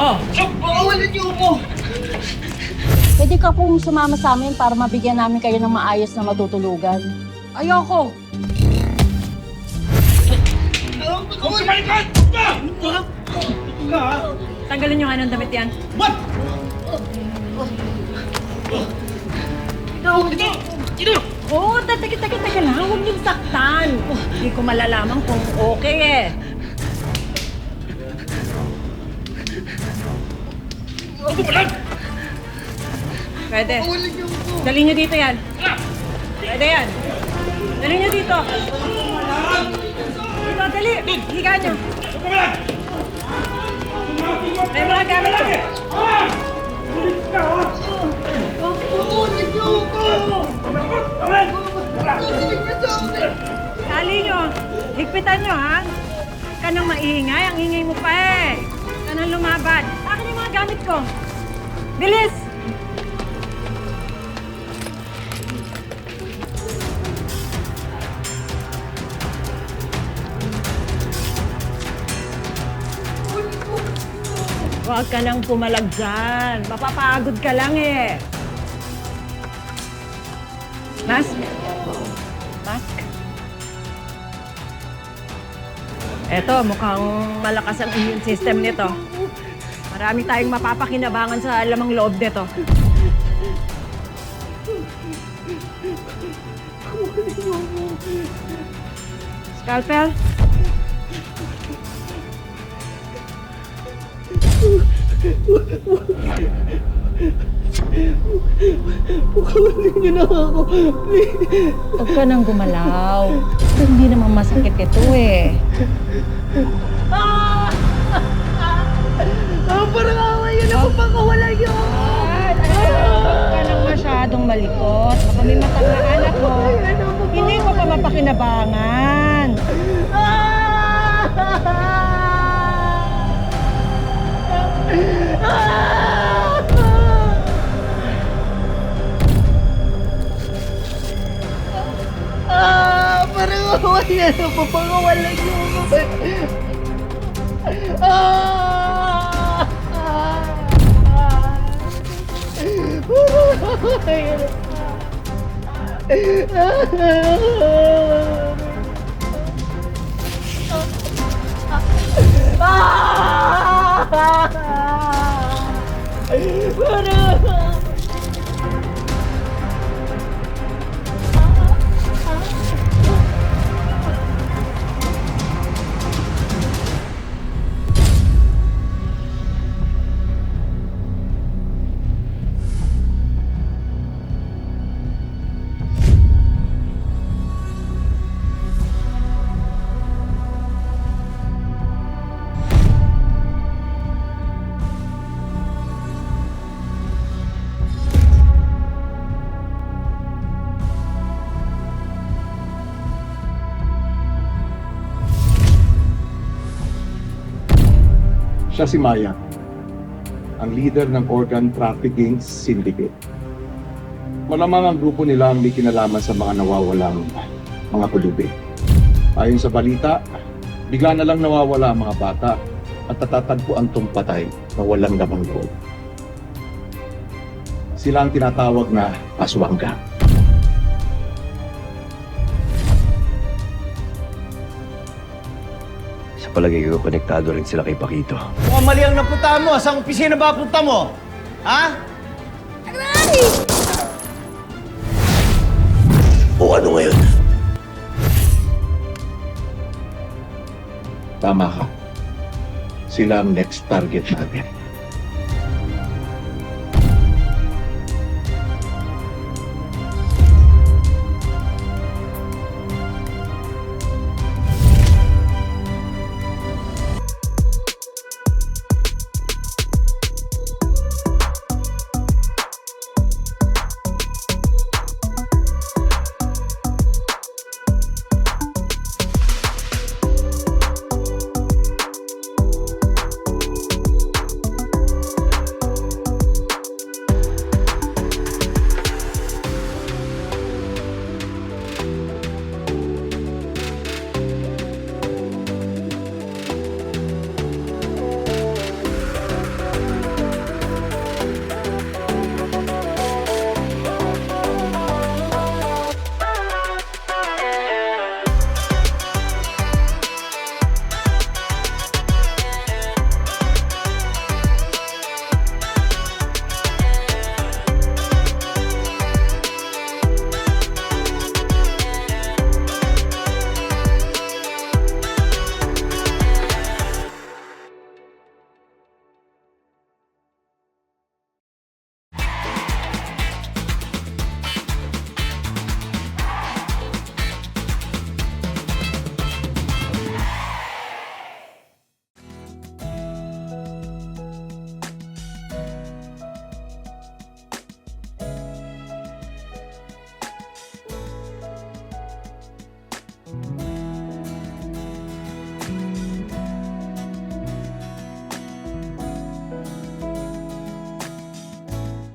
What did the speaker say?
Oh! Pakawalan niyo ako! Pwede ka pong sumama sa amin para mabigyan namin kayo ng maayos na matutulugan. Ayoko! Pakawalan! Tanggalin yung anong damit yan. What? Ito! Oo, taga lang. Huwag niyong saktan. Hindi ko malalaman kung okay eh. Ako ba lang? Pwede. Pakawalan niyo ako! Dali niyo dito yan. Pwede yan. Dali niyo dito. Dito, dali. Higa niyo. Ako ba lang? May mga gamit ko. Pakawalan niyo ako! Pakawalan niyo sa akin! Dali niyo. Higpitan niyo, ha? Huwag ka nang maingay. Ang ingay mo pa eh. Huwag ka nang lumaban. Akin yung mga gamit ko. Bilis! Huwag ka nang pumalag dyan. Mapapagod ka lang eh. Mask? Mask? Eto, mukhang malakas ang immune system nito. Marami tayong mapapakinabangan sa lamang loob nito. Scalpel? Pakawalan niyo na ako! Huwag ka nang gumalaw. Hindi naman masakit ito eh. Parang away yun ako! Pakawalan niyo ako! Huwag ka nang masyadong malikot. Baka may matang na anak mo. Hindi ko pa mapakinabangan. Parang away yan ako! Pakawalan niyo ako! Siya si Maya, ang leader ng organ trafficking syndicate. Malamang ang grupo nila ang may kinalaman sa mga nawawalang mga pulubi. Ayon sa balita, bigla na lang nawawala ang mga bata at natatagpuan tong patay na walang lamang loob. Sila ang tinatawag na aswangga. Sa palagay ko, konektado rin sila kay Paquito. Mukhang mali ang napunta mo. Saan opisina ba punta mo? Ha? O ano ngayon? Tama ka. Sila ang next target natin.